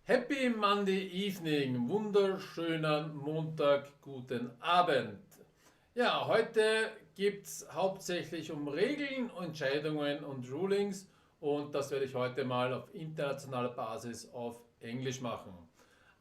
Happy Monday Evening, wunderschönen Montag, guten Abend. Ja, heute geht es hauptsächlich um Regeln, Entscheidungen und Rulings und das werde ich heute mal auf internationaler Basis auf Englisch machen.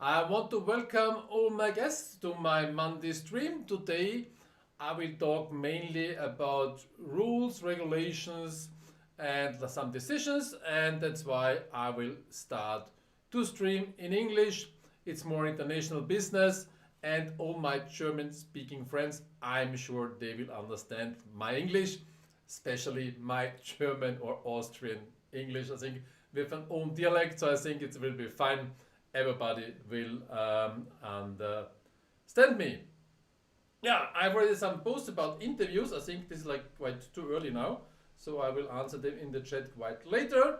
I want to welcome all my guests to my Monday stream. Today I will talk mainly about rules, regulations and some decisions, and that's why I will start to stream in English. It's more international business, and all my German speaking friends, I'm sure they will understand my English, especially my German or Austrian English. I think we have an own dialect, so I think it will be fine. Everybody will understand me. Yeah, I've already some posts about interviews. I think this is like quite too early now, so I will answer them in the chat quite later.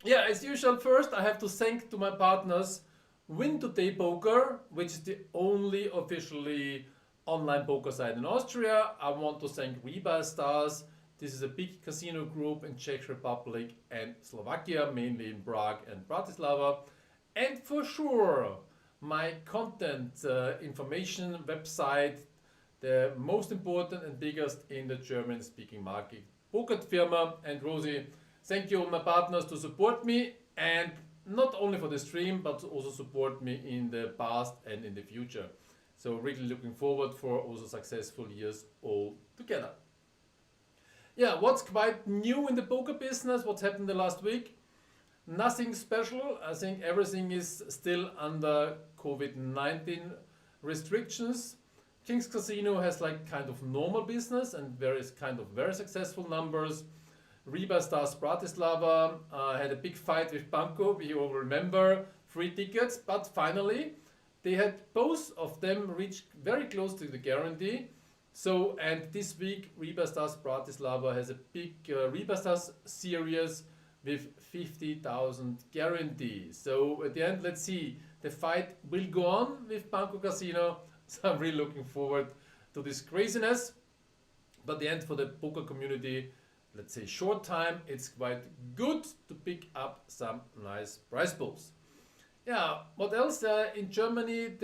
Yeah, as usual, first I have to thank to my partners Win Today Poker, which is the only officially online poker site in Austria. I want to thank Rebuy Stars. This is a big casino group in Czech Republic and Slovakia, mainly in Prague and Bratislava. And for sure, my content information website, the most important and biggest in the German-speaking market, Poker Firma. And Rosie, thank you all my partners to support me, and not only for the stream, but to also support me in the past and in the future. So really looking forward for also successful years all together. Yeah, what's quite new in the poker business? What's happened the last week? Nothing special. I think everything is still under COVID-19 restrictions. King's Casino has like kind of normal business and various kind of very successful numbers. Rebuy Stars Bratislava had a big fight with Banco, we all remember, 3 tickets, but finally they had both of them reached very close to the guarantee. So, and this week Rebuy Stars Bratislava has a big Rebuy Stars series with 50,000 guarantee. So at the end, let's see, the fight will go on with Banco Casino. So I'm really looking forward to this craziness. But the end for the poker community, let's say short time, it's quite good to pick up some nice prize pools. Yeah, what else? In Germany,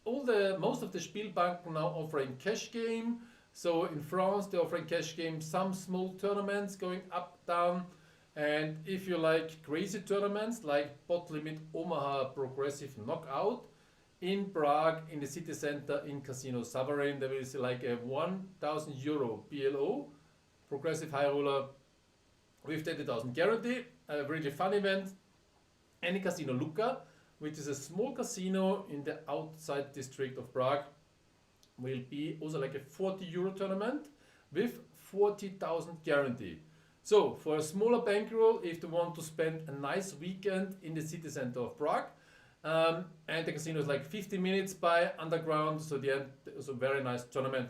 most of the Spielbanken now offering cash game. So in France, they're offering cash game, some small tournaments going up, down. And if you like crazy tournaments like Pot Limit Omaha Progressive Knockout, in Prague, in the city center, in Casino Sovereign, there is like a 1,000 euro PLO, Progressive High Roller, with 20,000 guarantee, a really fun event. And in Casino Luka, which is a small casino in the outside district of Prague, will be also like a 40 euro tournament with 40,000 guarantee. So for a smaller bankroll, if you want to spend a nice weekend in the city center of Prague, And the casino is like 50 minutes by underground, so the end it was a very nice tournament.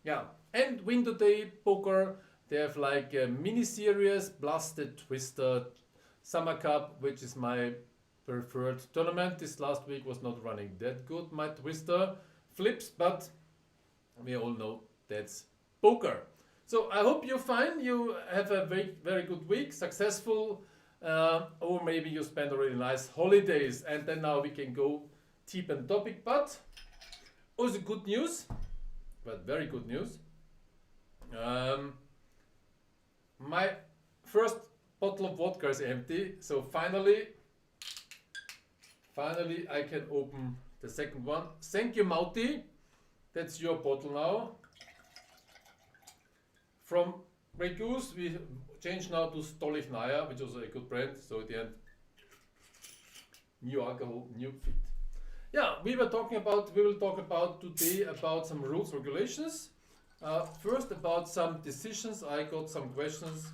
Yeah, and Win Today Poker, they have like a mini series plus the Twister Summer Cup, which is my preferred tournament. This last week was not running that good, my Twister flips, but we all know that's poker. So I hope you're fine. You have a very, very good week, successful, or maybe you spend a really nice holidays. And then now we can go deep in topic. But also good news, but very good news. My first bottle of vodka is empty, so finally I can open the second one. Thank you, Mauti. That's your bottle now. From Grey Goose, we changed now to Stolichnaya, which is a good brand. So at the end, new alcohol, new fit. Yeah, we will talk about today about some rules, regulations. First about some decisions. I got some questions,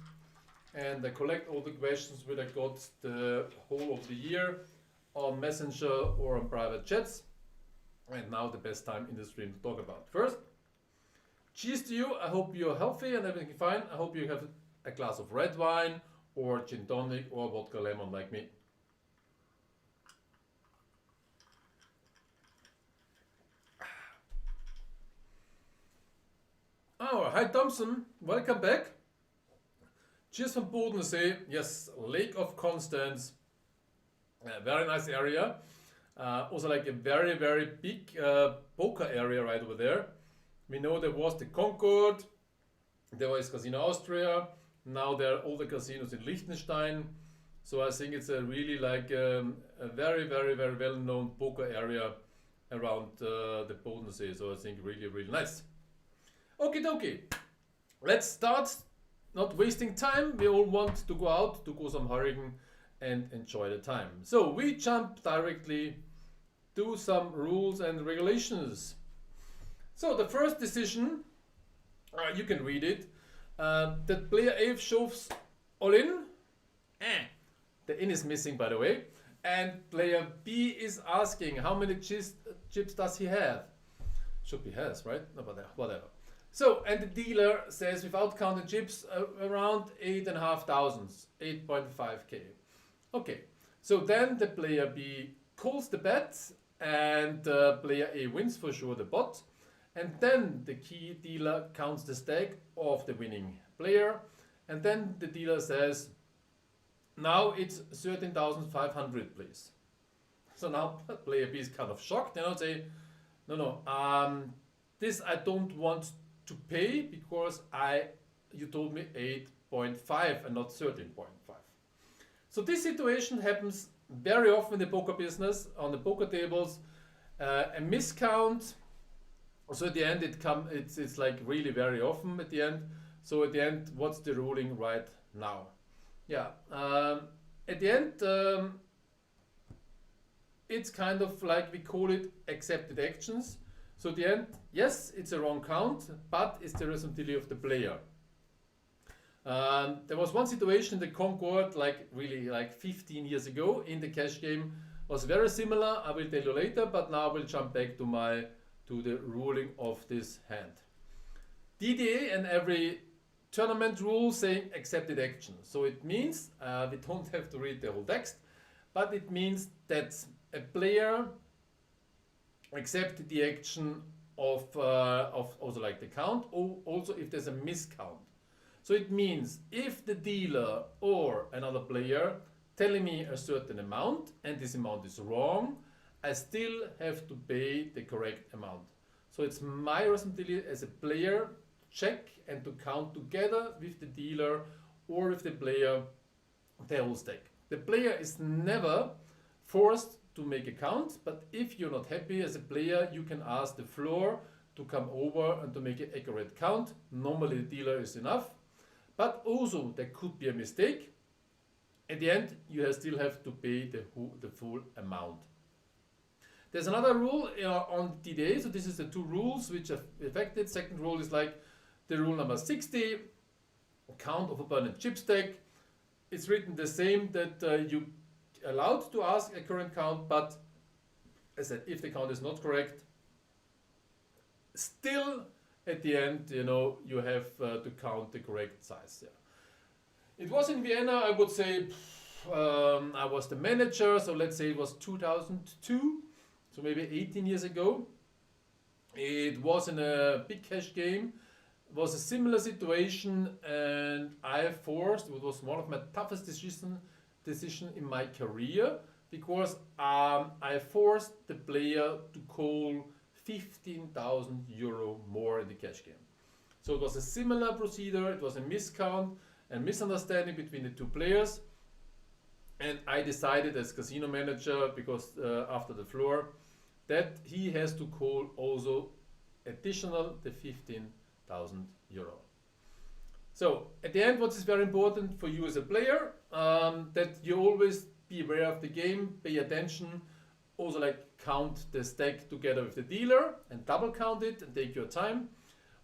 and I collect all the questions which I got the whole of the year on Messenger or on private chats. And now the best time in the stream to talk about. First, cheers to you. I hope you're healthy and everything fine. I hope you have a glass of red wine or gin tonic or vodka lemon like me. Oh, hi Thompson. Welcome back. Cheers from Bodensee. Yes, Lake of Constance. Very nice area. Also like a very, very big poker area right over there. We know there was the Concord, there was Casino Austria, now there are all the casinos in Liechtenstein. So I think it's a really like a very, very, very well-known poker area around the Bodensee. So I think really, really nice. Okie dokie. Let's start. Not wasting time. We all want to go out, to go some hurrying and enjoy the time. So we jump directly to some rules and regulations. So the first decision, you can read it, that player A shoves all in. The in is missing, by the way. And player B is asking how many chips does he have? Should be has, right? No, but whatever. So, and the dealer says without counting chips, around 8,500, 8.5k. Okay, so then the player B calls the bet and player A wins for sure the pot. And then the key dealer counts the stack of the winning player. And then the dealer says, now it's 13,500, please. So now player B is kind of shocked. You know, say, no, this I don't want to pay because you told me 8.5 and not 13.5. So this situation happens very often in the poker business, on the poker tables, a miscount. So at the end it's like really very often at the end. So at the end, what's the ruling right now? Yeah, at the end, it's kind of like we call it accepted actions. So at the end, yes, it's a wrong count, but it's the responsibility of the player. There was one situation in the Concord, like really like 15 years ago in the cash game, was very similar. I will tell you later, but now I will jump back to the ruling of this hand. DDA and every tournament rule saying accepted action. So it means, we don't have to read the whole text, but it means that a player accepted the action of also like the count, or also if there's a miscount. So it means if the dealer or another player telling me a certain amount and this amount is wrong, I still have to pay the correct amount. So it's my responsibility as a player check and to count together with the dealer or with the player the whole stack. The player is never forced to make a count, but if you're not happy as a player, you can ask the floor to come over and to make an accurate count. Normally the dealer is enough, but also there could be a mistake. At the end, you still have to pay the full amount. There's another rule on DDA, so this is the two rules which are affected. Second rule is like the rule number 60, count of opponent chip stack. It's written the same that you allowed to ask a current count, but as I said, if the count is not correct, still at the end, you have to count the correct size. Yeah. It was in Vienna, I would say, I was the manager, so let's say it was 2002, so maybe 18 years ago. It was in a big cash game. It was a similar situation, and it was one of my toughest decision in my career, because I forced the player to call 15,000 euro more in the cash game. So it was a similar procedure, it was a miscount and misunderstanding between the two players, and I decided as casino manager, because after the floor, that he has to call also additional the 15,000 euro. So at the end, what is very important for you as a player, that you always be aware of the game, pay attention, also like count the stack together with the dealer and double count it and take your time.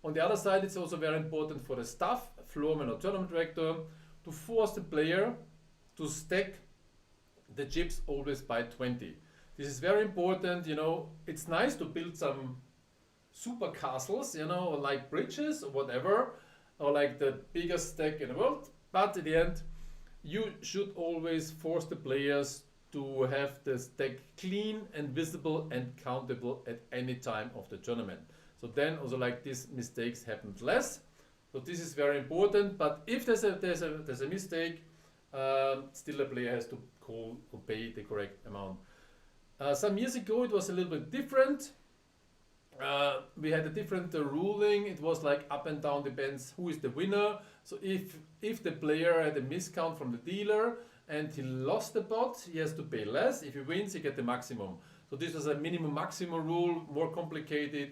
On the other side, it's also very important for the staff, floorman or tournament director, to force the player to stack the chips always by 20. This is very important. It's nice to build some super castles, like bridges or whatever, or like the biggest stack in the world, but at the end, you should always force the players to have the stack clean and visible and countable at any time of the tournament. So then also like these mistakes happen less. So this is very important, but if there's a mistake, still the player has to call or pay the correct amount. Some years ago it was a little bit different. We had a different ruling. It was like up and down, depends who is the winner. So if the player had a miscount from the dealer and he lost the pot, he has to pay less. If he wins, he gets the maximum. So this was a minimum maximum rule, more complicated,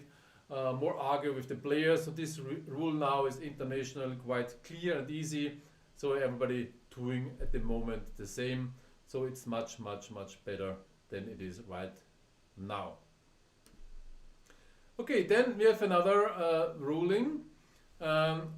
more argue with the players. So this rule now is international, quite clear and easy. So everybody doing at the moment the same. So it's much, much, much better than it is right now. Okay, then we have another ruling,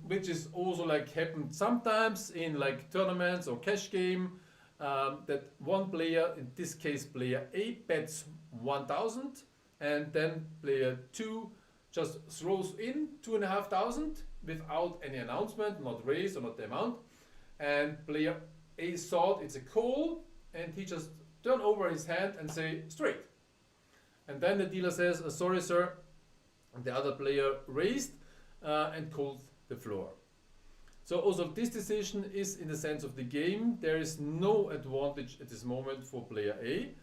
which is also like happened sometimes in like tournaments or cash game, that one player, in this case player A, bets 1,000, and then player 2 just throws in 2,500 without any announcement, not raise or not the amount, and player A thought it's a call, and he just turn over his hand and say straight. And then the dealer says, sorry sir, the other player raised and called the floor. So also this decision is in the sense of the game. There is no advantage at this moment for player A.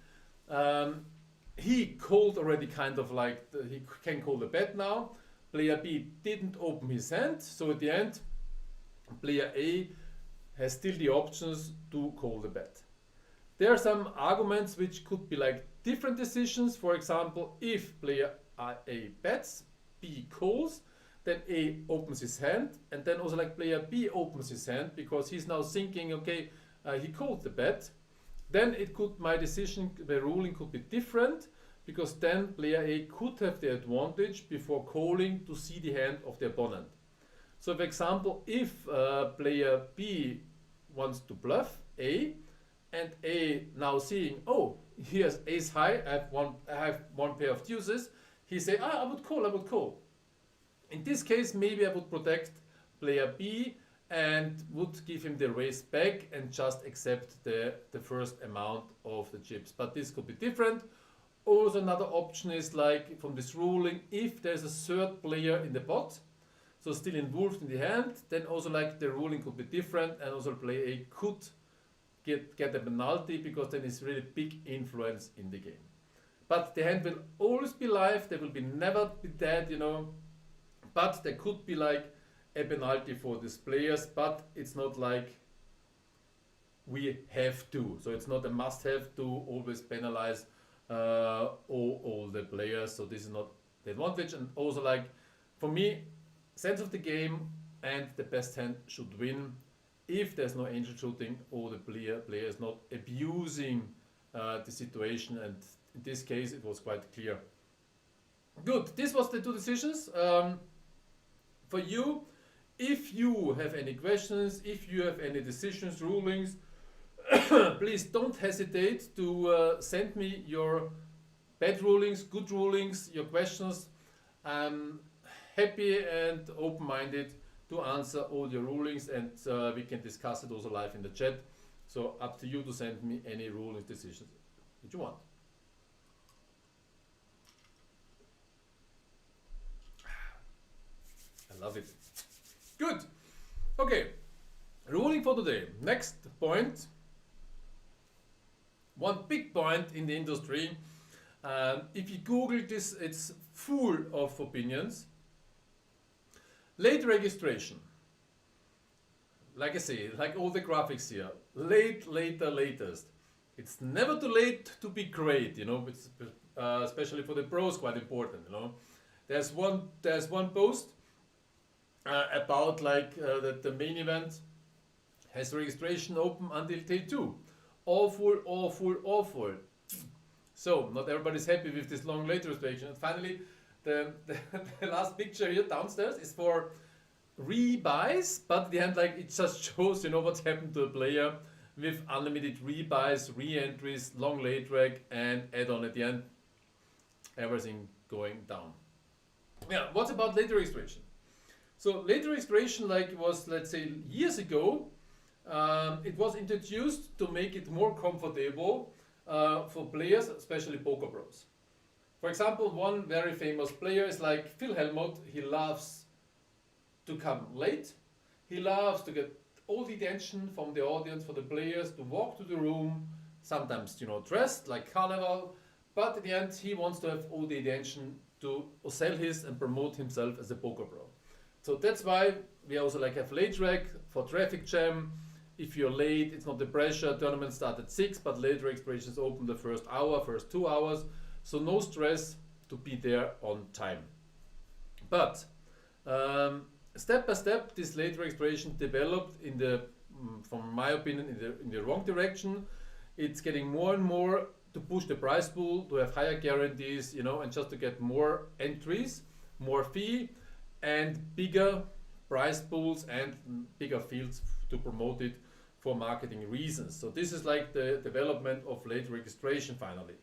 He called already kind of like, he can call the bet now. Player B didn't open his hand. So at the end, player A has still the options to call the bet. There are some arguments which could be like different decisions. For example, if player A bets, B calls, then A opens his hand, and then also like player B opens his hand because he's now thinking, okay, he called the bet. Then it could, my decision, the ruling could be different, because then player A could have the advantage before calling to see the hand of the opponent. So for example, if player B wants to bluff A, and A now seeing, oh, here's ace high, I have one pair of deuces, he say, I would call. In this case, maybe I would protect player B and would give him the raise back and just accept the first amount of the chips. But this could be different. Also another option is like from this ruling, if there's a third player in the pot, so still involved in the hand, then also like the ruling could be different, and also player A could get a penalty, because then it's really big influence in the game. But the hand will always be live, there will be never be dead, but there could be like a penalty for these players, but it's not like we have to. So it's not a must-have to always penalize all the players. So this is not the advantage. And also like, for me, sense of the game and the best hand should win. If there's no angel shooting or the player is not abusing the situation, and in this case it was quite clear. Good, this was the two decisions. For you, if you have any questions, if you have any decisions, rulings, Please don't hesitate to send me your bad rulings, good rulings, your questions. I'm happy and open-minded to answer all your rulings, and we can discuss it also live in the chat. So up to you to send me any rulings, decisions that you want. I love it. Good. Okay. Ruling for today. Next point. One big point in the industry. If you Google this, it's full of opinions. Late registration. Like I say, like all the graphics here. Late, later, latest. It's never too late to be great, you know. It's especially for the pros quite important, you know. There's one post about like that the main event has registration open until day 2. Awful, awful, awful. So not everybody's happy with this long late registration. And finally, the last picture here downstairs is for rebuys, but at the end, like, it just shows, you know, what's happened to a player with unlimited rebuys, re-entries, long late reg, and add-on at the end. Everything going down. Yeah, what's about late registration? So late registration, like, was, let's say, years ago, it was introduced to make it more comfortable for players, especially poker pros. For example, one very famous player is like Phil Hellmuth. He loves to come late. He loves to get all the attention from the audience, for the players, to walk to the room, sometimes, you know, dressed like carnival, but at the end he wants to have all the attention to sell his and promote himself as a poker pro. So that's why we also like have late reg for traffic jam. If you're late, it's not the pressure. Tournaments start at 6, but late registrations open the first hour, first 2 hours. So no stress to be there on time. But step by step, this late registration developed in the, from my opinion, in the wrong direction. It's getting more and more to push the prize pool, to have higher guarantees, you know, and just to get more entries, more fee, and bigger prize pools and bigger fields to promote it for marketing reasons. So this is like the development of late registration finally.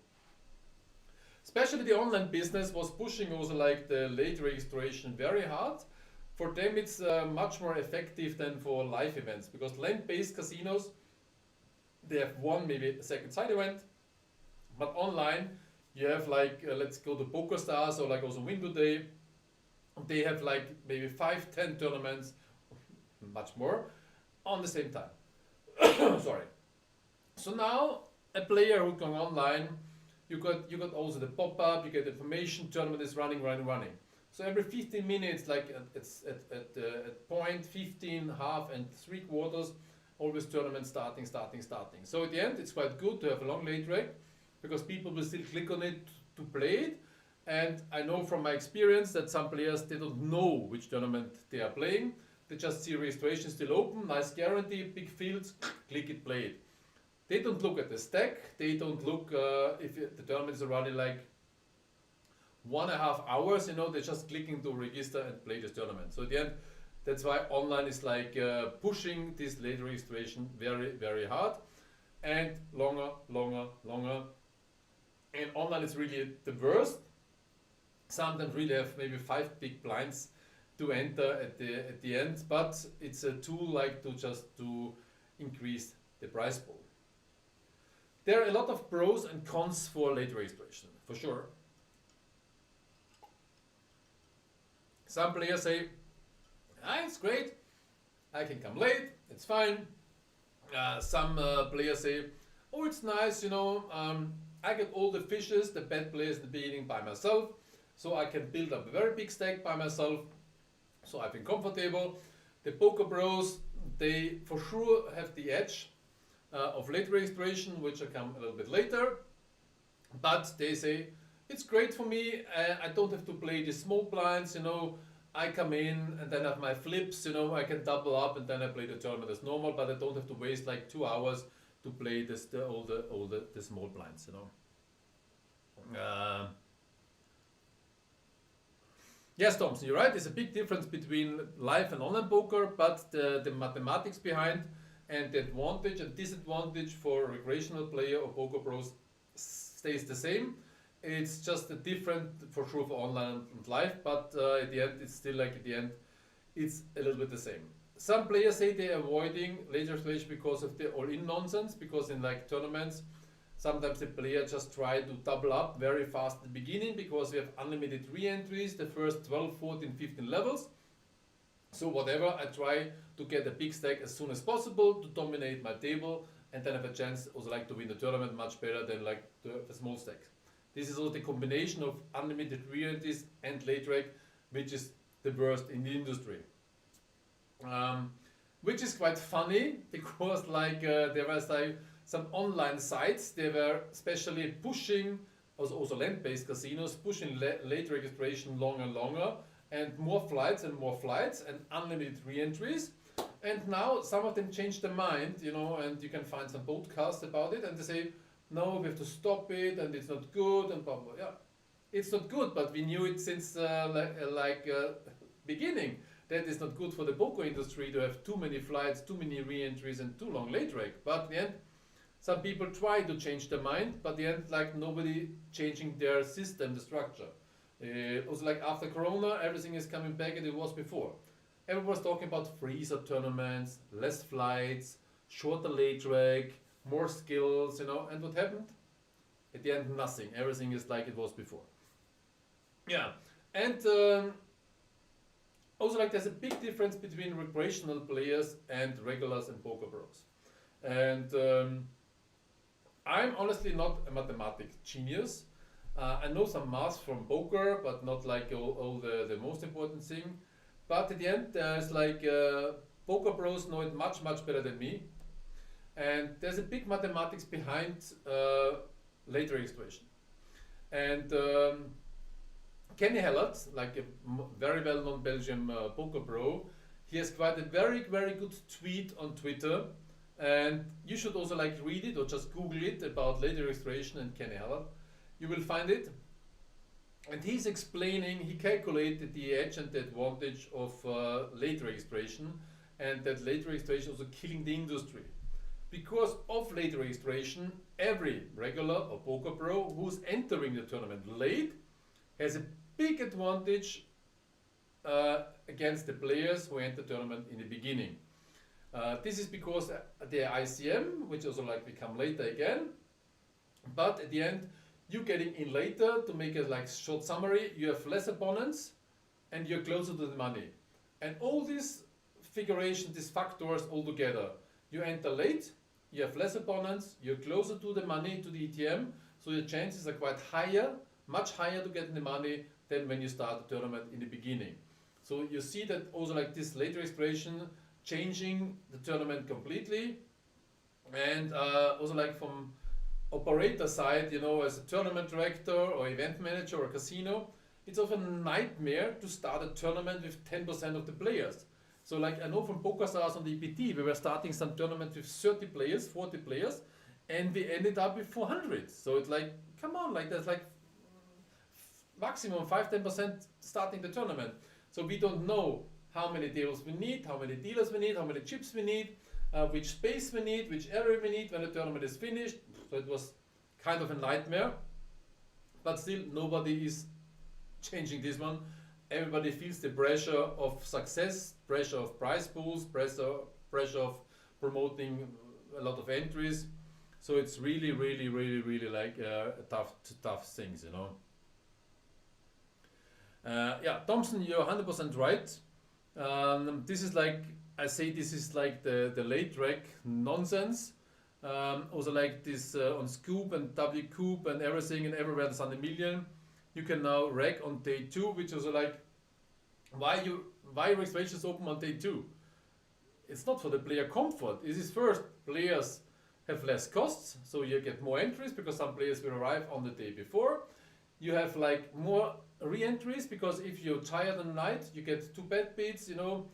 Especially the online business was pushing also like the late registration very hard. For them it's much more effective than for live events, because land-based casinos, they have one, maybe a second side event, but online you have like, let's go to PokerStars or like also Win Today, they have like maybe 5-10 tournaments, much more, on the same time. Sorry. So now a player who's going online, you got also the pop-up, you get information, tournament is running. So every 15 minutes, like it's at point 15, half and 3/4, always tournament starting. So at the end, it's quite good to have a long late reg, because people will still click on it to play it. And I know from my experience that some players, they don't know which tournament they are playing. They just see registration still open, nice guarantee, big fields, click it, play it. They don't look at the stack. They don't look if the tournament is running like 1.5 hours, you know, they're just clicking to register and play this tournament. So at the end, that's why online is like pushing this late registration very, very hard, and longer. And online is really the worst. Sometimes really have maybe 5 big blinds to enter at the end, but it's a tool like to increase the prize pool. There are a lot of pros and cons for late registration, for sure. Some players say, it's great, I can come late, it's fine. Some players say, oh, it's nice, you know, I get all the fishes, the bad players in the beginning by myself, so I can build up a very big stack by myself, so I feel comfortable. The poker pros, they for sure have the edge of late registration, which will come a little bit later, but they say, it's great for me, I don't have to play the small blinds, you know, I come in and then have my flips, you know, I can double up and then I play the tournament as normal, but I don't have to waste like 2 hours to play all the small blinds, you know. Yes, Thompson, you're right. There's a big difference between live and online poker, but the mathematics behind and the advantage and disadvantage for a recreational player or poker pros stays the same. It's just a different for sure for online and live, but at the end it's still like at the end it's a little bit the same. Some players say they're avoiding later stage because of the all-in nonsense, because in like tournaments sometimes the player just try to double up very fast at the beginning because we have unlimited re-entries the first 12, 14, 15 levels. So whatever, I try to get a big stack as soon as possible to dominate my table and then have a chance also like to win the tournament much better than like the small stacks. This is also the combination of unlimited re-entries and late reg, which is the worst in the industry. Which is quite funny because like there was like some online sites, they were especially pushing, also land-based casinos, pushing late registration longer and longer, and more flights and unlimited re-entries. And now some of them changed their mind, you know, and you can find some podcasts about it, and they say, no, we have to stop it, and it's not good, and blah, blah, yeah. It's not good, but we knew it since beginning. That is not good for the poker industry to have too many flights, too many re-entries, and too long late reg. But in the end, some people try to change their mind, but in the end, like nobody changing their system, the structure. Also, like after Corona, everything is coming back as it was before. Everyone was talking about freezer tournaments, less flights, shorter late reg, more skills, you know. And what happened? At the end, nothing. Everything is like it was before. Yeah, and also like there's a big difference between recreational players and regulars and poker pros. And I'm honestly not a mathematics genius. I know some math from poker, but not like all the most important thing. But at the end, there's like poker pros know it much better than me. And there's a big mathematics behind late registration. And Kenny Hellert, like a very well-known Belgian poker pro, he has quite a very good tweet on Twitter, and you should also like read it or just Google it about late registration and Kenny Hellert. You will find it, and he's explaining, he calculated the edge and the advantage of late registration, and that late registration also killing the industry. Because of late registration, every regular or poker pro who's entering the tournament late has a big advantage against the players who enter the tournament in the beginning. This is because the ICM, which also like become later again, but at the end, you getting in later, to make a like short summary, you have less opponents and you're closer to the money. And all these figuration, these factors all together, you enter late, you have less opponents, you're closer to the money, to the ETM, so your chances are quite higher, much higher to get in the money than when you start the tournament in the beginning. So you see that also like this late registration changing the tournament completely. And also like from operator side, you know, as a tournament director or event manager or casino, it's often a nightmare to start a tournament with 10% of the players. So like I know from PokerStars on the EPT, we were starting some tournament with 30 players, 40 players, and we ended up with 400. So it's like, come on, like there's like maximum 5-10% starting the tournament. So we don't know how many tables we need, how many dealers we need, how many chips we need, which space we need, which area we need when the tournament is finished. So it was kind of a nightmare, but still nobody is changing this one. Everybody feels the pressure of success, pressure of prize pools, pressure of promoting a lot of entries. So it's really like tough things, you know. Yeah, Thompson, you're 100% right. This is like, I say this is like the late reg nonsense. Also like this on Scoop and WCoop and everything and everywhere there's on a million. You can now reg on day 2, which is like, why registrations open on day 2? It's not for the player comfort. It is first, players have less costs, so you get more entries because some players will arrive on the day before. You have like more re-entries because if you're tired at night, you get 2 bad beats, you know,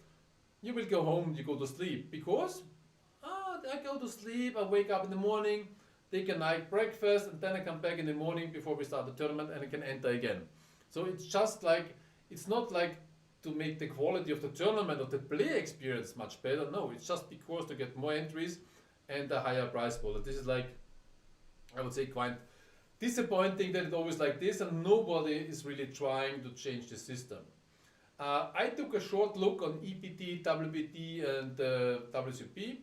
you will go home, you go to sleep because I go to sleep, I wake up in the morning, take a night breakfast, and then I come back in the morning before we start the tournament and I can enter again. So it's just like, it's not like to make the quality of the tournament or the player experience much better. No, it's just because to get more entries and a higher prize pool. This is like, I would say, quite disappointing that it's always like this and nobody is really trying to change the system. I took a short look on EPT, WPT and WCP.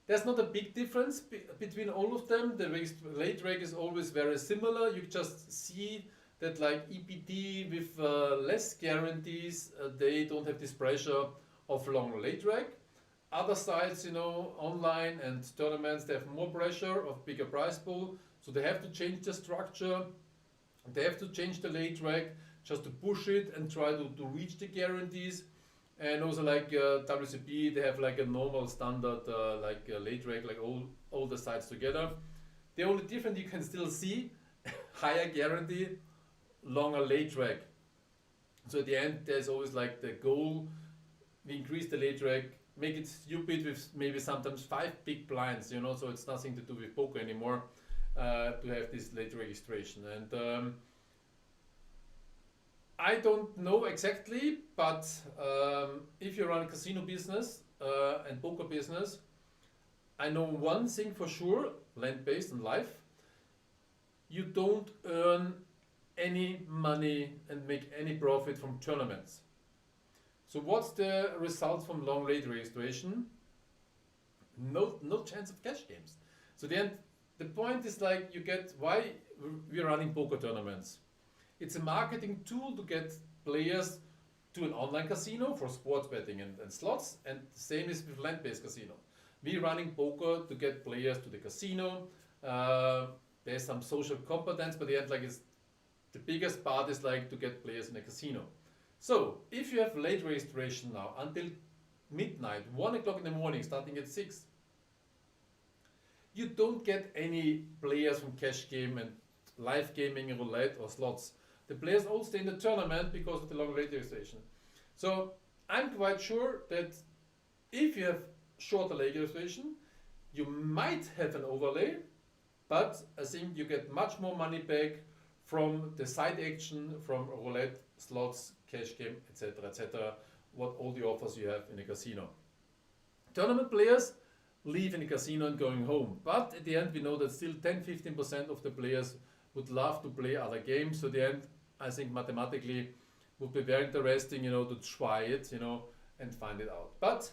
There's not a big difference between all of them. The late reg is always very similar. You just see that like EPT with less guarantees, they don't have this pressure of long late reg. Other sites, you know, online and tournaments, they have more pressure of bigger prize pool. So they have to change the structure. They have to change the late reg just to push it and try to reach the guarantees. And also like WCP, they have like a normal standard late reg, like all the sites together. The only difference you can still see, higher guarantee, longer late reg. So at the end, there's always like the goal, we increase the late reg, make it stupid with maybe sometimes 5 big blinds, you know, so it's nothing to do with poker anymore to have this late registration. And I don't know exactly, but if you run a casino business and poker business, I know one thing for sure, land-based and live, you don't earn any money and make any profit from tournaments. So what's the result from long late registration? No chance of cash games. So the point is like you get why we're running poker tournaments. It's a marketing tool to get players to an online casino for sports betting and slots, and the same is with land-based casino. We're running poker to get players to the casino. There's some social competence, but the biggest part is like to get players in a casino. So if you have late registration now until midnight, 1 o'clock in the morning, starting at 6, you don't get any players from cash game and live gaming, roulette or slots. The players all stay in the tournament because of the long late registration. So I'm quite sure that if you have shorter late registration, you might have an overlay, but I think you get much more money back from the side action, from roulette, slots, cash game, etc., what all the offers you have in a casino. Tournament players leave in the casino and going home, but at the end we know that still 10-15% of the players would love to play other games. So at the end, I think mathematically would be very interesting, you know, to try it, you know, and find it out. But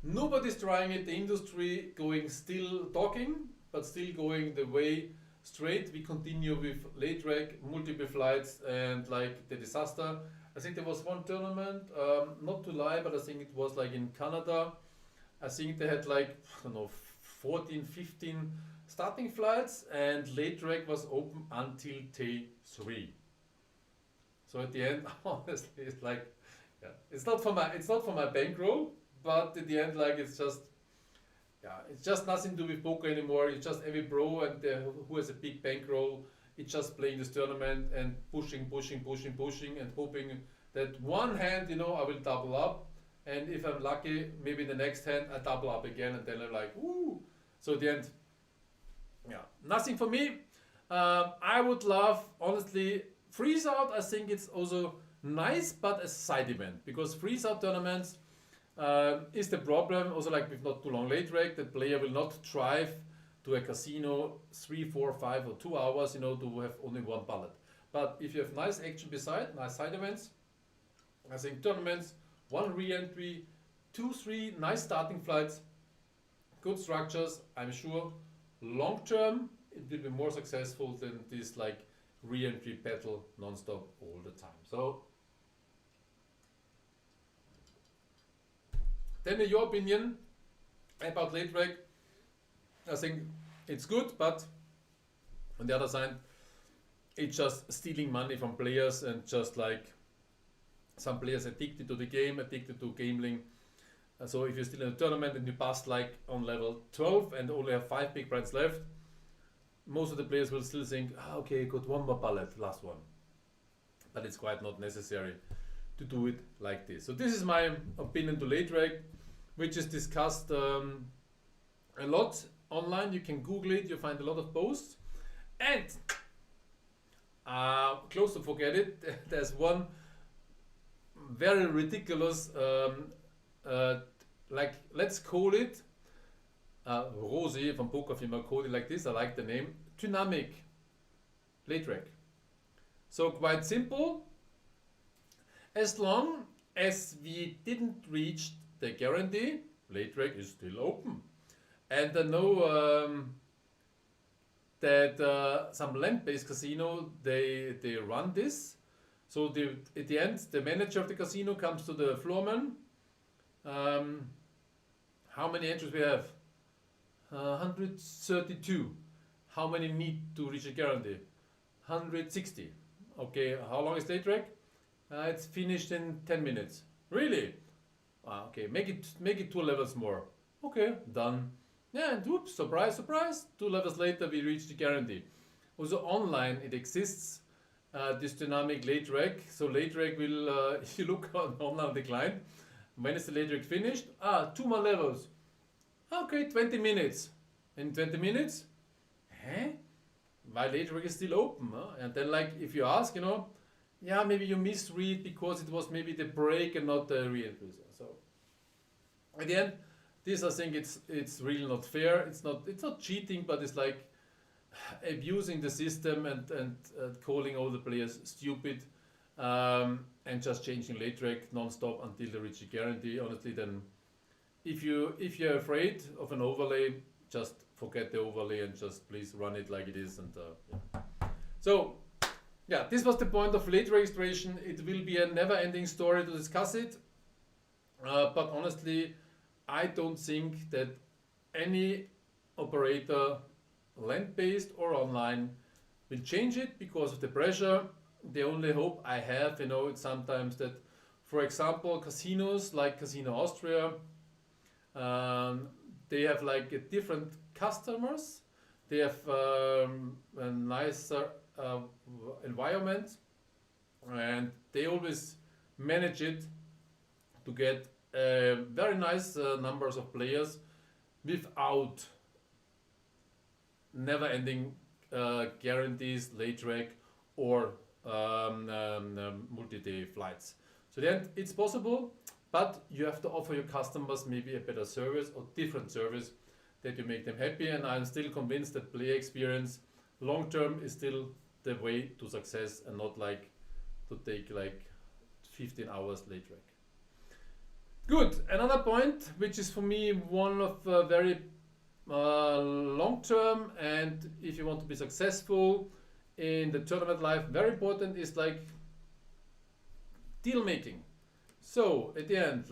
nobody's trying it. The industry going still talking, but still going the way straight. We continue with late reg, multiple flights, and like the disaster. I think there was one tournament, not to lie, but I think it was like in Canada. I think they had like, I don't know, 14, 15 starting flights, and late reg was open until day 3. So at the end, honestly, it's like, yeah, it's not for my bankroll, but at the end, like it's just nothing to do with poker anymore. It's just every pro and who has a big bankroll, it's just playing this tournament and pushing, and hoping that one hand, you know, I will double up, and if I'm lucky, maybe the next hand I double up again, and then I'm like, woo! So at the end, yeah, nothing for me. I would love, honestly, freeze out. I think it's also nice, but a side event, because freeze out tournaments is the problem. Also, like with not too long late reg, the player will not drive to a casino 3, 4, 5 or 2 hours, you know, to have only one ballot. But if you have nice action beside, nice side events, I think tournaments, 1 re-entry, 2, 3 nice starting flights, good structures, I'm sure long term it will be more successful than this like re-entry battle non-stop all the time. So then in your opinion about late reg, I think it's good, but on the other side it's just stealing money from players, and just like some players addicted to the game, addicted to gambling. So if you're still in a tournament and you pass like on level 12 and only have 5 big blinds left, most of the players will still think, okay, got one more ballot, last one. But it's quite not necessary to do it like this. So this is my opinion to late reg, which is discussed a lot online. You can Google it, you find a lot of posts. And close to forget it, there's one very ridiculous, like let's call it, Rosi from Pokerfirma called it like this, I like the name, dynamic late reg. So quite simple, as long as we didn't reach the guarantee, late reg is still open. And I know that some land-based casino, they run this. So at the end, the manager of the casino comes to the floorman. How many entries we have? 132. How many need to reach a guarantee? 160. Okay, how long is late reg? It's finished in 10 minutes. Really? Okay, make it 2 levels more. Okay, done. Yeah, and whoops, surprise, surprise. 2 levels later, we reach the guarantee. Also online, it exists. This dynamic late reg. So late reg will, if you look on the client, when is the late reg finished? 2 more levels. Okay, 20 minutes. In 20 minutes? Why late reg is still open? Huh? And then like, if you ask, yeah, maybe you misread because it was maybe the break and not the re-entry. So at the end, this I think it's really not fair. It's not cheating, but it's like abusing the system and calling all the players stupid and just changing late reg non-stop until they reach the guarantee. Honestly, then if you're afraid of an overlay, just forget the overlay and just please run it like it is. And yeah. So yeah, this was the point of late registration. It will be a never-ending story to discuss it, but honestly, I don't think that any operator, land-based or online, will change it because of the pressure. The only hope I have, it's sometimes that, for example, casinos like Casino Austria, they have like a different customers. They have a nicer environment, and they always manage it to get very nice numbers of players without never-ending guarantees, late reg, or multi-day flights. So then it's possible, but you have to offer your customers maybe a better service or different service that you make them happy. And I'm still convinced that player experience long-term is still the way to success, and not like to take like 15 hours late reg. Good. Another point, which is for me one of very long-term, and if you want to be successful in the tournament life, very important, is like deal making. So at the end,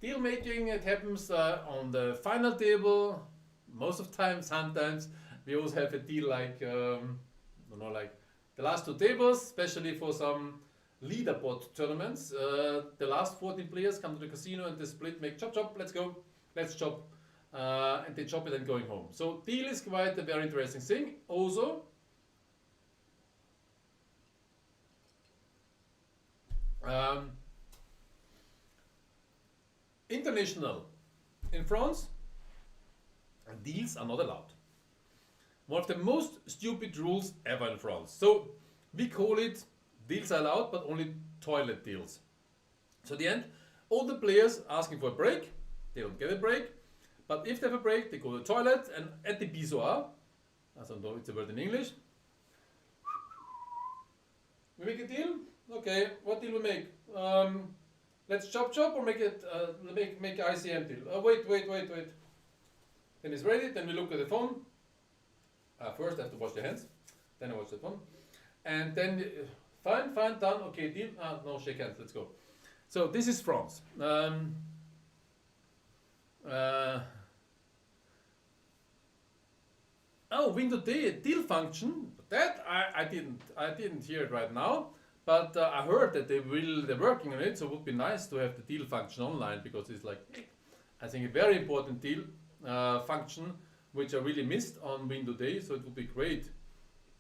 deal making, it happens on the final table. Most of the time, sometimes we also have a deal like like the last 2 tables, especially for some leaderboard tournaments. The last 14 players come to the casino and they split, make chop chop, let's go, let's chop, and they chop it and going home. So deal is quite a very interesting thing. Also, international. In France, deals are not allowed. One of the most stupid rules ever in France. So we call it deals are allowed, but only toilet deals. So at the end, all the players asking for a break, they don't get a break. But if they have a break, they go to the toilet, and at the pissoir, I don't know it's a word in English, we make a deal. Okay, what deal we make? Let's chop chop or make it make ICM deal. Wait. Then it's ready. Then we look at the phone. First I have to wash the hands. Then I wash the phone, and then fine, done. Okay, deal. No, shake hands. Let's go. So this is France. Window day deal function. That I didn't hear it right now. But I heard that they're working on it, so it would be nice to have the deal function online, because it's like, I think, a very important deal function which I really missed on window day. So it would be great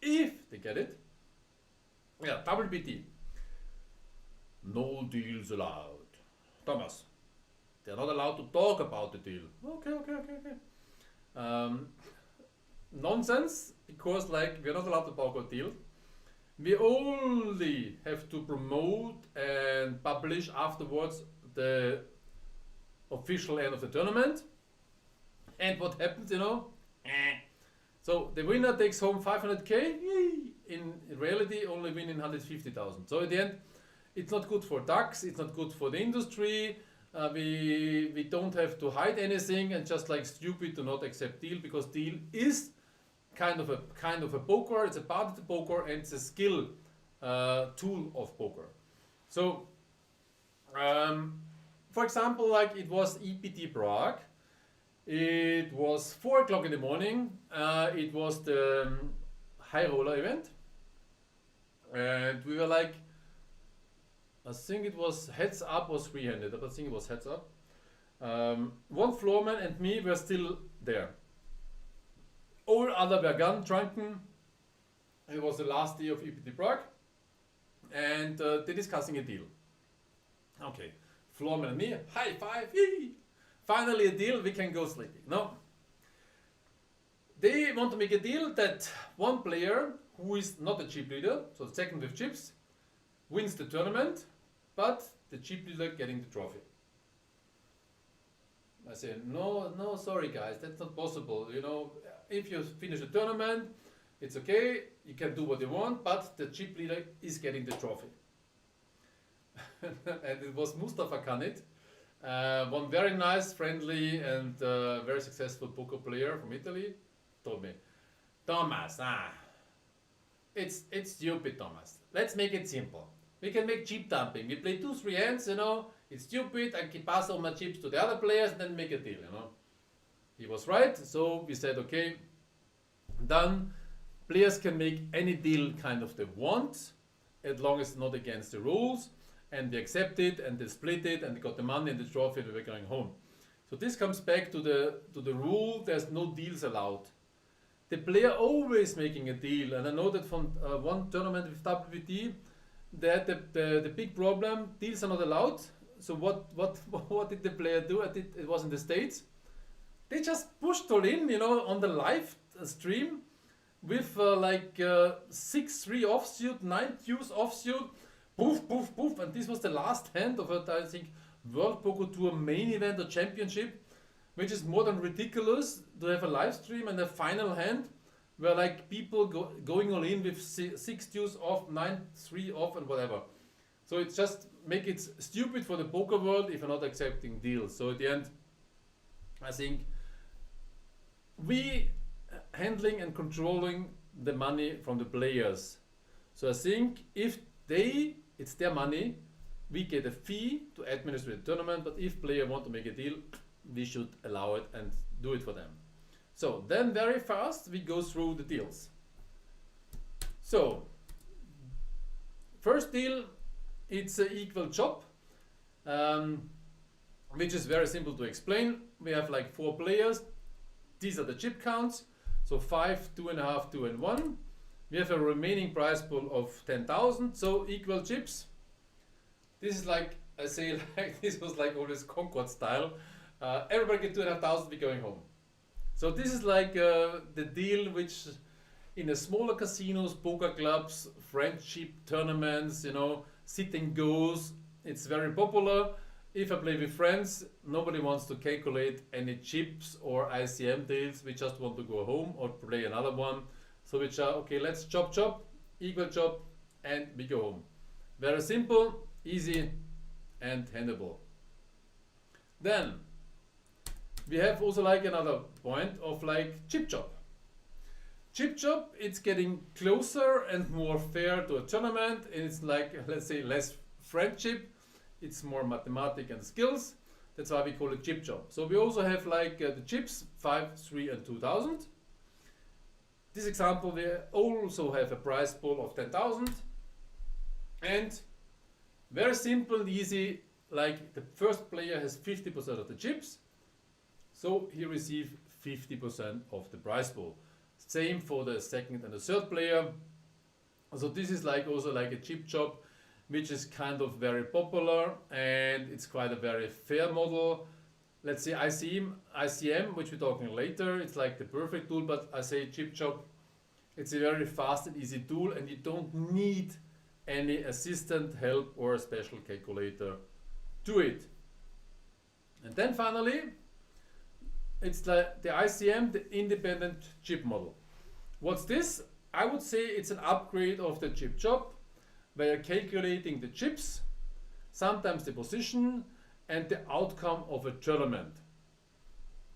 if they get it. Yeah, WBT. No deals allowed. Thomas, they're not allowed to talk about the deal. Okay. Nonsense, because like we're not allowed to talk about deal. We only have to promote and publish afterwards the official end of the tournament. And what happens, you know? So the winner takes home 500k. In reality, only winning 150,000. So at the end, it's not good for tax. It's not good for the industry. We don't have to hide anything and just like stupid to not accept deal, because deal is kind of a poker. It's a part of the poker and it's a skill tool of poker. So, for example, like it was EPT Prague. It was 4 o'clock in the morning. It was the high roller event, and we were like, I think it was heads up or three-handed. I think it was heads up. One floorman and me were still there. All other were gone, drunken. It was the last day of EPT Prague, and they're discussing a deal. Okay, floorman and me, high five, yee. Finally a deal, we can go sleeping. No, they want to make a deal that one player who is not a chip leader, so second with chips, wins the tournament, but the chip leader getting the trophy. I say, no, sorry guys, that's not possible. You know, if you finish the tournament, it's okay, you can do what you want, but the chip leader is getting the trophy. And it was Mustafa Kanit, one very nice, friendly, and very successful poker player from Italy, told me, Thomas, it's stupid, Thomas. Let's make it simple. We can make chip dumping. We play 2-3 hands, you know. It's stupid. I can pass all my chips to the other players and then make a deal, you know. He was right. So we said, okay, done. Players can make any deal kind of they want, as long as it's not against the rules. And they accept it and they split it and they got the money and the trophy and we were going home. So this comes back to the rule. There's no deals allowed. The player always making a deal, and I know that from one tournament with WPT, that the big problem, deals are not allowed. So what did the player do? It was in the States. They just pushed all in, you know, on the live stream with 6-3 offsuit, 9 deuce offsuit, poof, poof, poof, and this was the last hand of a, I think, World Poker Tour main event or championship, which is more than ridiculous to have a live stream and a final hand where like people going all in with 6 deuce off, 9-3 off and whatever. So it's just make it stupid for the poker world if you're not accepting deals. So at the end, I think we handling and controlling the money from the players. So I think if it's their money, we get a fee to administer the tournament, but if player want to make a deal, we should allow it and do it for them. So then very fast we go through the deals. So first deal, it's an equal chop, which is very simple to explain. We have like 4 players. These are the chip counts. So 5, 2.5, 2 and 1. We have a remaining prize pool of 10,000. So equal chips. This is like, I say, like this was like always Concord style. Everybody get 2,500, we're going home. So this is like the deal which in a smaller casinos, poker clubs, friendship tournaments, you know, sit and goes. It's very popular. If I play with friends, nobody wants to calculate any chips or ICM deals. We just want to go home or play another one. So which are, okay, let's chop, equal chop, and we go home. Very simple, easy, and handleable. Then we have also like another point of like chip chop. Chip chop, it's getting closer and more fair to a tournament. It's like, let's say, less friendship. It's more mathematics and skills. That's why we call it chip chop. So we also have like the chips 5, 3 and 2,000. This example, we also have a prize pool of 10,000. And very simple and easy, like the first player has 50% of the chips. So he receives 50% of the prize pool. Same for the second and the third player. So this is like also like a chip chop, which is kind of very popular and it's quite a very fair model. Let's say ICM, which we're talking later, it's like the perfect tool, but I say chip chop, It's a very fast and easy tool, and you don't need any assistant help or a special calculator to it. And then finally, it's the ICM, the independent chip model. What's this? I would say it's an upgrade of the chip job, where you're calculating the chips, sometimes the position, and the outcome of a tournament.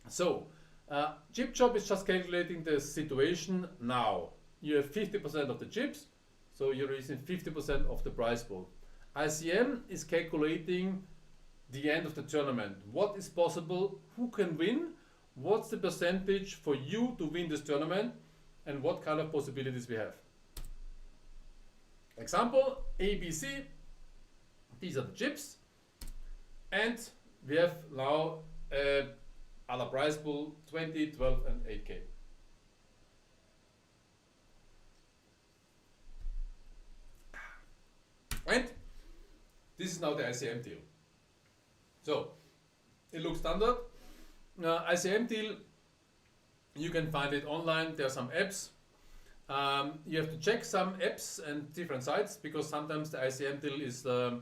So, chip job is just calculating the situation now. You have 50% of the chips, so you're using 50% of the prize pool. ICM is calculating the end of the tournament. What is possible? Who can win? What's the percentage for you to win this tournament? And what kind of possibilities we have. Example, ABC. These are the chips. And we have now other prize pool 20, 12 and 8K. And this is now the ICM deal. So it looks standard. ICM deal, you can find it online. There are some apps. You have to check some apps and different sites, because sometimes the ICM deal is a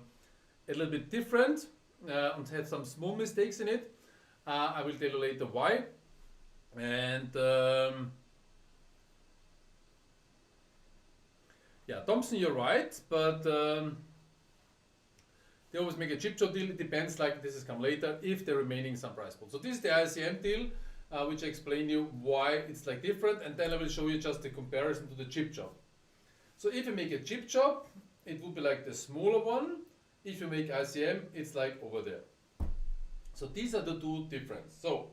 little bit different and have some small mistakes in it. I will tell you later why. And yeah, Thompson, you're right, but they always make a chip job deal. It depends, like this is come later, if they're remaining some prize pool. So this is the ICM deal, which I explain you why it's like different, and then I will show you just the comparison to the chip job. So if you make a chip job, it will be like the smaller one. If you make ICM, it's like over there. So these are the two differences. So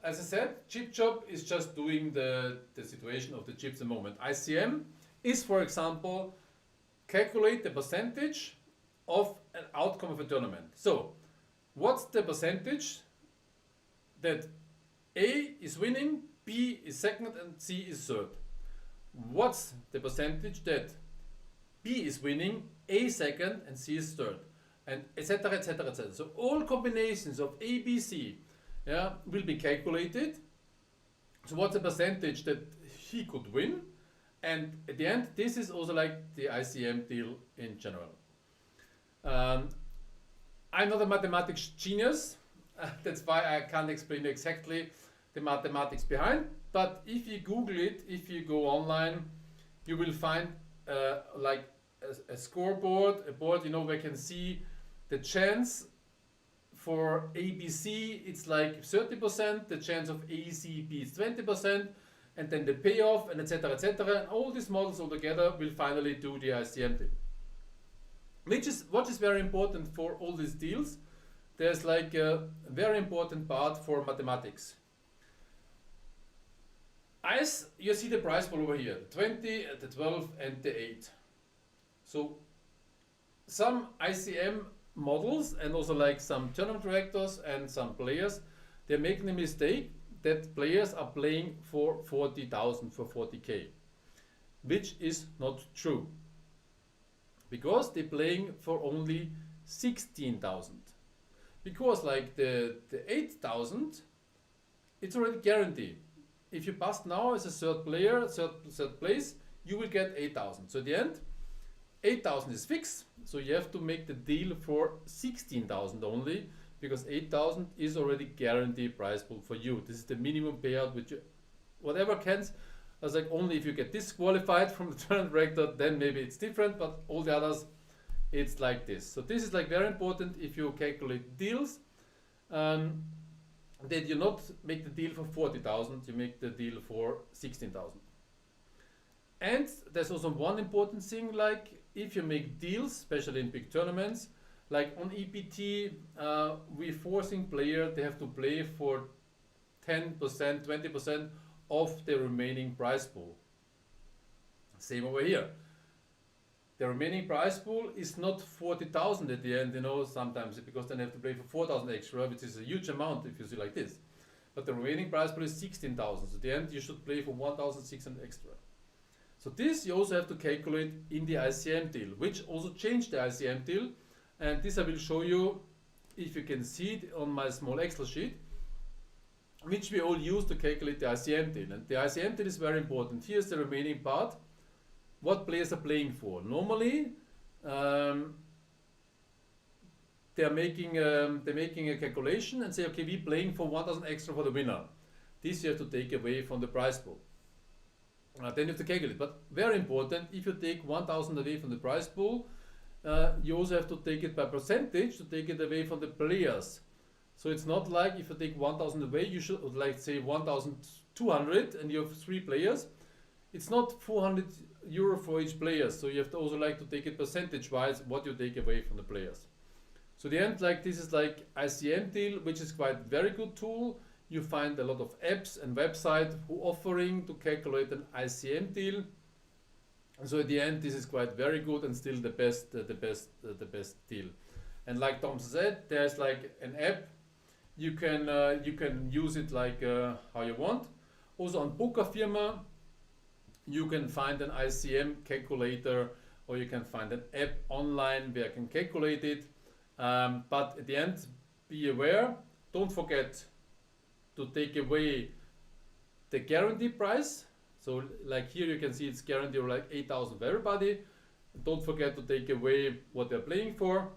as I said, chip job is just doing the situation of the chips at the moment. ICM is, for example, calculate the percentage of an outcome of a tournament. So what's the percentage that A is winning, B is second and C is third? What's the percentage that B is winning, A second and C is third? And etc, etc, etc. So all combinations of A, B, C, yeah, will be calculated. So what's the percentage that he could win? And at the end, this is also like the ICM deal in general. I'm not a mathematics genius. That's why I can't explain exactly the mathematics behind. But if you Google it, if you go online, you will find like a scoreboard, a board, you know, where you can see the chance for ABC, it's like 30%, the chance of ACB is 20%, and then the payoff, and etc, etc. And all these models all together will finally do the ICM deal. What is very important for all these deals. There's like a very important part for mathematics. As you see the prize pool over here, the 20, the 12 and the 8. So some ICM models and also like some tournament directors and some players, they're making the mistake that players are playing for 40,000, for 40K, which is not true, because they're playing for only 16,000. Because like the 8,000, it's already guaranteed. If you pass now as a third player, third place, you will get 8,000. So at the end, 8,000 is fixed. So you have to make the deal for 16,000 only, because 8,000 is already guaranteed prize pool for you. This is the minimum payout, which you, whatever counts. I was like, only if you get disqualified from the tournament director, then maybe it's different, but all the others, it's like this. So this is like very important if you calculate deals, that you not make the deal for 40,000, you make the deal for 16,000. And there's also one important thing, like if you make deals, especially in big tournaments, like on EPT, we're forcing players, they have to play for 10%, 20% of the remaining prize pool. Same over here. The remaining prize pool is not 40,000 at the end, you know, sometimes, because then they have to play for 4,000 extra, which is a huge amount if you see like this. But the remaining prize pool is 16,000. So at the end, you should play for 1,600 extra. So this you also have to calculate in the ICM deal, which also changed the ICM deal. And this I will show you, if you can see it on my small Excel sheet. which we all use to calculate the ICM deal. And the ICM deal is very important. Here's the remaining part. What players are playing for. Normally, they're making a calculation and say, okay, we're playing for 1,000 extra for the winner. This you have to take away from the prize pool. Then you have to calculate. But very important, if you take 1,000 away from the prize pool, you also have to take it by percentage to take it away from the players. So it's not like if you take 1,000 away, you should like say 1,200 and you have 3 players. It's not 400 euro for each player. So you have to also like to take it percentage wise what you take away from the players. So the end, like this is like ICM deal, which is quite very good tool. You find a lot of apps and websites who offering to calculate an ICM deal. And so at the end, this is quite very good and still the best deal. And like Tom said, there's like an app. You can use it like how you want. Also on Poker Firma, you can find an ICM calculator, or you can find an app online where you can calculate it. But at the end, be aware. Don't forget to take away the guarantee price. So like here you can see it's guaranteed like 8,000 for everybody. Don't forget to take away what they're playing for.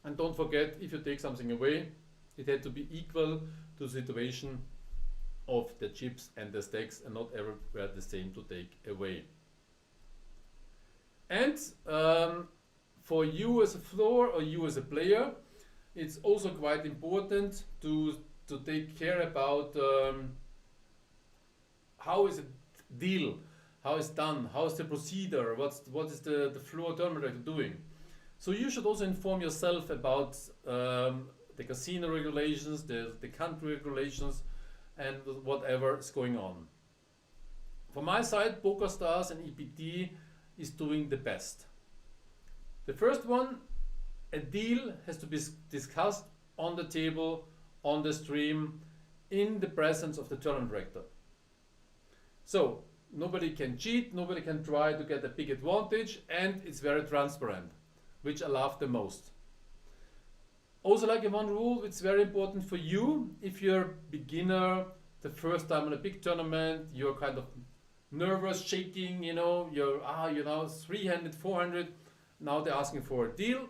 And don't forget, if you take something away, it had to be equal to the situation of the chips and the stacks and not everywhere the same to take away. And for you as a floor or you as a player, it's also quite important to take care about how is a deal, how it's done, how is the procedure, what is the floor tournament director doing. So you should also inform yourself about the casino regulations, the country regulations, and whatever is going on. From my side, PokerStars and EPT is doing the best. The first one, a deal has to be discussed on the table, on the stream, in the presence of the tournament director. So nobody can cheat, nobody can try to get a big advantage, and it's very transparent, which I love the most. Also, like in one rule, it's very important for you, if you're a beginner, the first time in a big tournament, you're kind of nervous, shaking, you're 300, 400, now they're asking for a deal.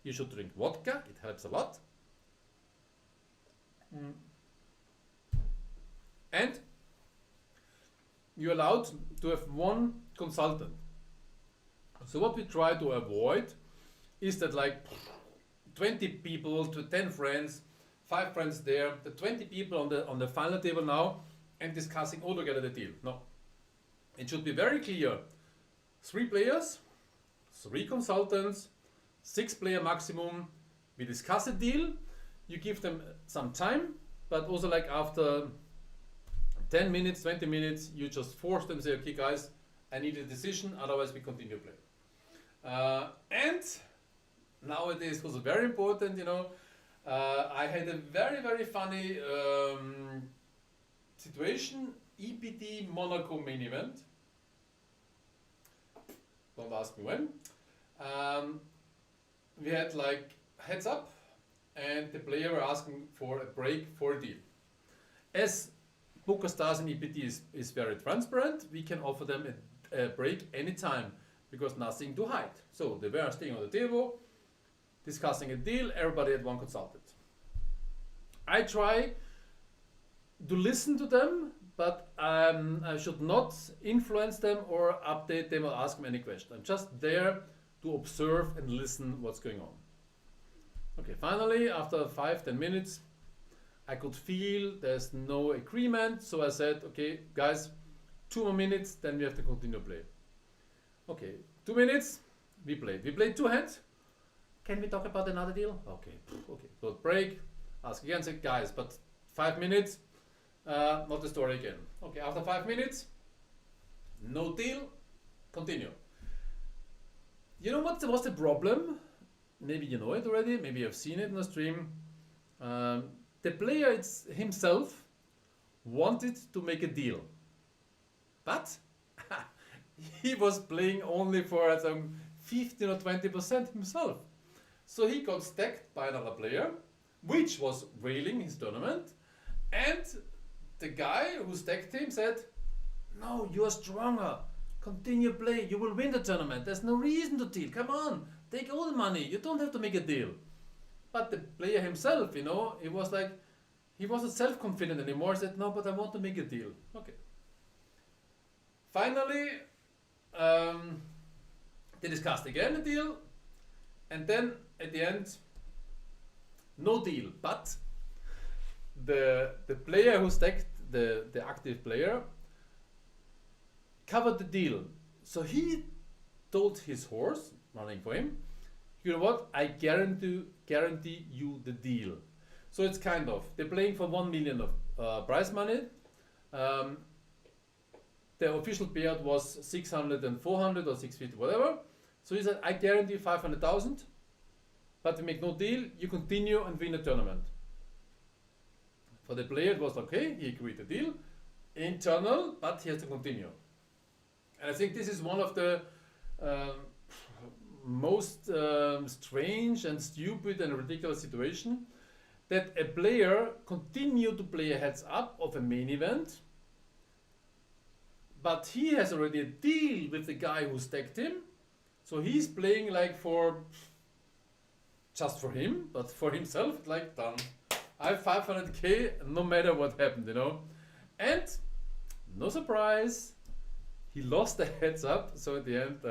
You should drink vodka, it helps a lot. And you're allowed to have one consultant. So what we try to avoid is that like 20 people to 10 friends, 5 friends there, the 20 people on the final table now and discussing all together the deal. No. It should be very clear. 3 players, 3 consultants, 6 player maximum. We discuss a deal. You give them some time, but also like after 10 minutes, 20 minutes, you just force them, say, okay guys, I need a decision, otherwise we continue playing. And nowadays was very important, I had a very, very funny situation, EPT Monaco main event. Don't ask me when. We had like heads up and the player were asking for a break for a deal. As PokerStars and EPT is very transparent, we can offer them a break anytime because nothing to hide. So they were staying on the table, discussing a deal, everybody had one consultant. I try to listen to them, but I should not influence them or update them or ask them any question. I'm just there to observe and listen what's going on. Okay, finally, after 5-10 minutes, I could feel there's no agreement, so I said, okay, guys, 2 more minutes, then we have to continue play. Okay, 2 minutes, we played. We played 2 hands. Can we talk about another deal? Okay, so break, ask again, say, guys, but 5 minutes, not the story again. Okay, after 5 minutes, no deal, continue. You know what was the problem? Maybe you know it already, maybe you've seen it in the stream. The player himself wanted to make a deal, but he was playing only for some 15 or 20% himself. So he got stacked by another player, which was whaling his tournament, And the guy who stacked him said, "No, you are stronger. Continue play. You will win the tournament. There's no reason to deal. Come on, take all the money. You don't have to make a deal." But the player himself, he was like, he wasn't self-confident anymore. He said, "No, but I want to make a deal." Okay. Finally, they discussed again a deal, and then at the end, no deal. But the player who stacked, the active player, covered the deal. So he told his horse running for him, "You know what? I guarantee you the deal." So it's kind of, they're playing for 1 million of prize money. The official payout was 600 and 400 or 650, whatever. So he said, "I guarantee 500,000, but we make no deal. You continue and win the tournament." For the player, it was okay. He agreed the deal, internal, but he has to continue. And I think this is one of the most strange and stupid and ridiculous situation, that a player continue to play a heads up of a main event, but he has already a deal with the guy who stacked him, so he's playing like for just for him, but for himself, like, done. I have 500k no matter what happened, and no surprise, he lost the heads up. So at the end,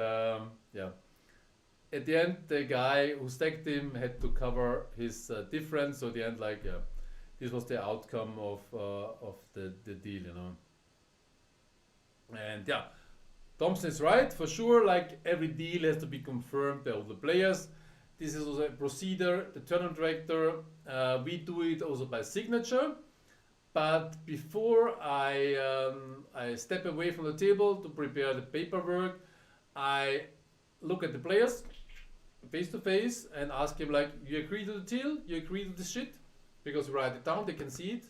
at the end, the guy who stacked him had to cover his difference. So at the end, this was the outcome of the deal, And yeah, Thompson is right for sure. Like, every deal has to be confirmed by all the players. This is also a procedure. The tournament director, we do it also by signature. But before I step away from the table to prepare the paperwork, I look at the players face to face and ask him, like, "You agree to the deal? You agree to the shit?" Because we write it down, they can see it.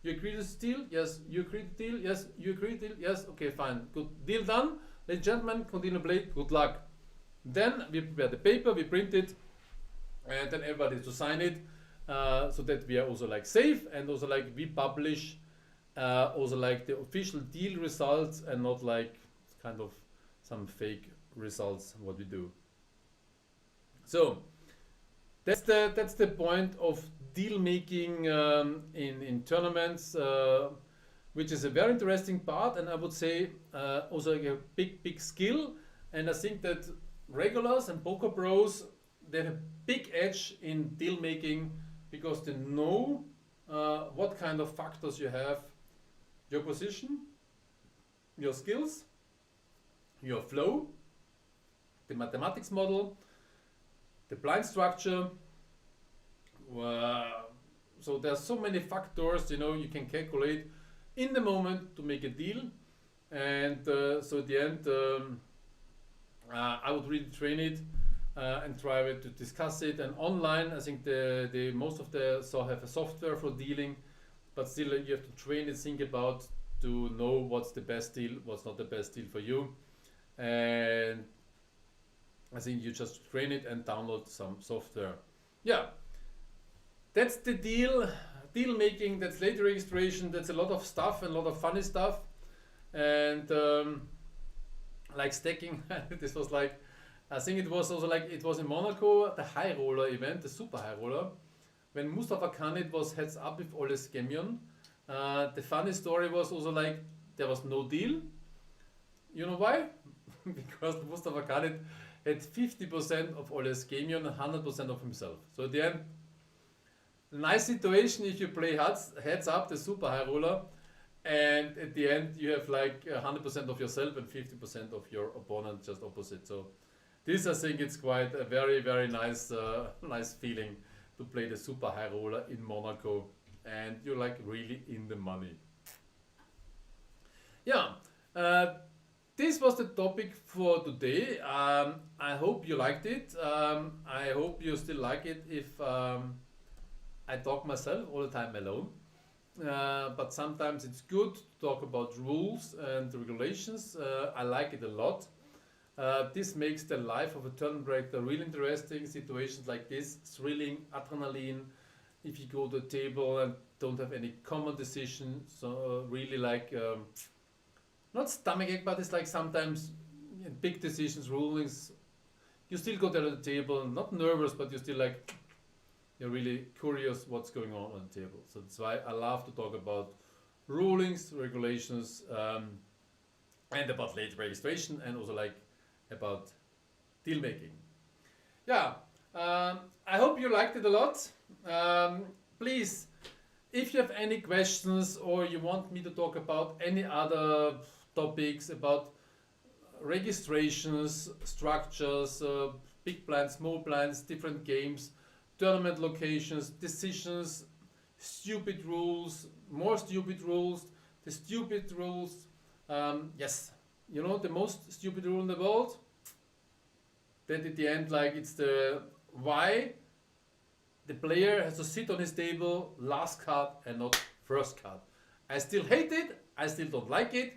"You agree to the deal? Yes. You agree to the deal? Yes. You agree to the deal? Yes. Okay, fine. Good. Deal done. Ladies and gentlemen, continue to play. Good luck." Then we prepare the paper, we print it, and then everybody has to sign it, so that we are also like safe, and also like we publish also like the official deal results, and not like kind of some fake results what we do. So that's the point of deal making in tournaments, which is a very interesting part, and I would say also like a big skill. And I think that regulars and poker pros, they have a big edge in deal making, because they know what kind of factors you have: your position, your skills, your flow, the mathematics model, the blind structure. So there are so many factors, you can calculate in the moment to make a deal. And so at the end, I would really train it and try to discuss it. And online, I think the most of the have a software for dealing, but still you have to train it, think about to know what's the best deal, what's not the best deal for you. And I think you just train it and download some software. Yeah, that's the deal making. That's late registration. That's a lot of stuff and a lot of funny stuff. And like stacking, this was like, I think it was also like, it was in Monaco, the high roller event, the super high roller, when Mustafa Khanit was heads up with Ole Skemyon. The funny story was also like, there was no deal. You know why? Because Mustafa Khanit had 50% of Ole Skemyon and 100% of himself. So at the end, nice situation if you play heads up, the super high roller, and at the end you have like 100% of yourself and 50% of your opponent, just opposite. So this, I think, it's quite a very, very nice nice feeling to play the super high roller in Monaco, and you're like really in the money. Yeah, this was the topic for today. I hope you liked it. I hope you still like it if I talk myself all the time alone. But sometimes it's good to talk about rules and regulations. I like it a lot. This makes the life of a tournament director really interesting. Situations like this, thrilling, adrenaline, if you go to the table and don't have any common decision, so really like not stomachache, but it's like sometimes big decisions, rulings. You still go there to the table, not nervous, but you're still like you're really curious what's going on the table. So that's why I love to talk about rulings, regulations, and about late registration, and also like about deal making. Yeah, I hope you liked it a lot. Please, if you have any questions or you want me to talk about any other topics about registrations, structures, big blinds, small blinds, different games, tournament locations, decisions, stupid rules, more stupid rules, the stupid rules. Yes, you know the most stupid rule in the world? That at the end, like it's the why the player has to sit on his table last card and not first card. I still hate it, I still don't like it,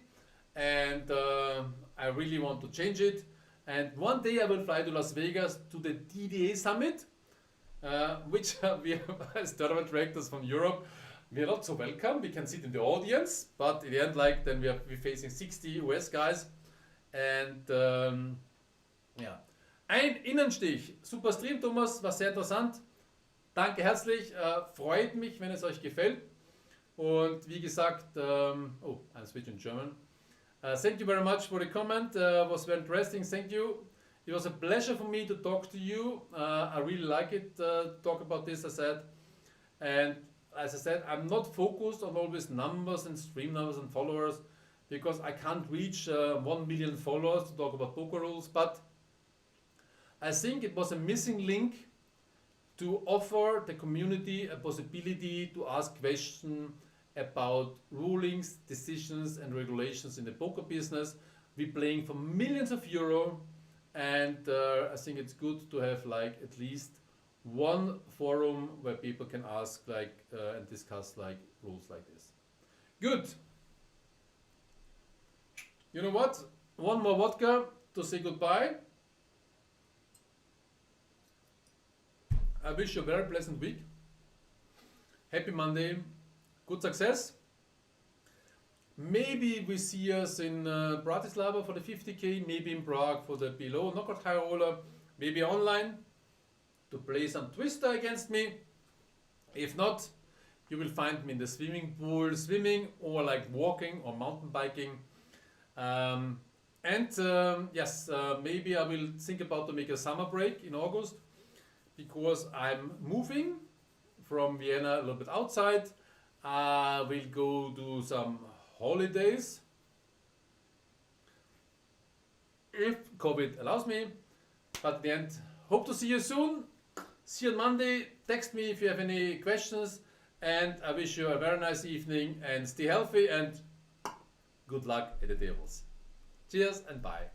and I really want to change it. And one day I will fly to Las Vegas to the DDA summit, which we have as tournament directors from Europe. We are not so welcome. We can sit in the audience, but in the end, like then we're facing 60 US guys, and ja. Ein Innenstich. Super Stream, Thomas, war sehr interessant. Danke herzlich. Freut mich, wenn es euch gefällt. Und wie gesagt, oh, I'm switching German. Thank you very much for the comment. Was very interesting. Thank you. It was a pleasure for me to talk to you. I really like it to talk about this, I said. And as I said, I'm not focused on always numbers and stream numbers and followers because I can't reach 1 million followers to talk about poker rules. But I think it was a missing link to offer the community a possibility to ask questions about rulings, decisions and regulations in the poker business. We're playing for millions of euro, and I think it's good to have like at least one forum where people can ask like and discuss like rules like this. Good. You know what? One more vodka to say goodbye. I wish you a very pleasant week. Happy Monday. Good success. Maybe we see us in Bratislava for the 50k, maybe in Prague for the below knockout high roller, maybe online to play some twister against me. If not, you will find me in the swimming pool, swimming or like walking or mountain biking. Yes, maybe I will think about to make a summer break in August because I'm moving from Vienna a little bit outside. I will go do some holidays if COVID allows me. But at the end, hope to see you soon. See you on Monday. Text me if you have any questions. And I wish you a very nice evening and stay healthy and good luck at the tables. Cheers and bye.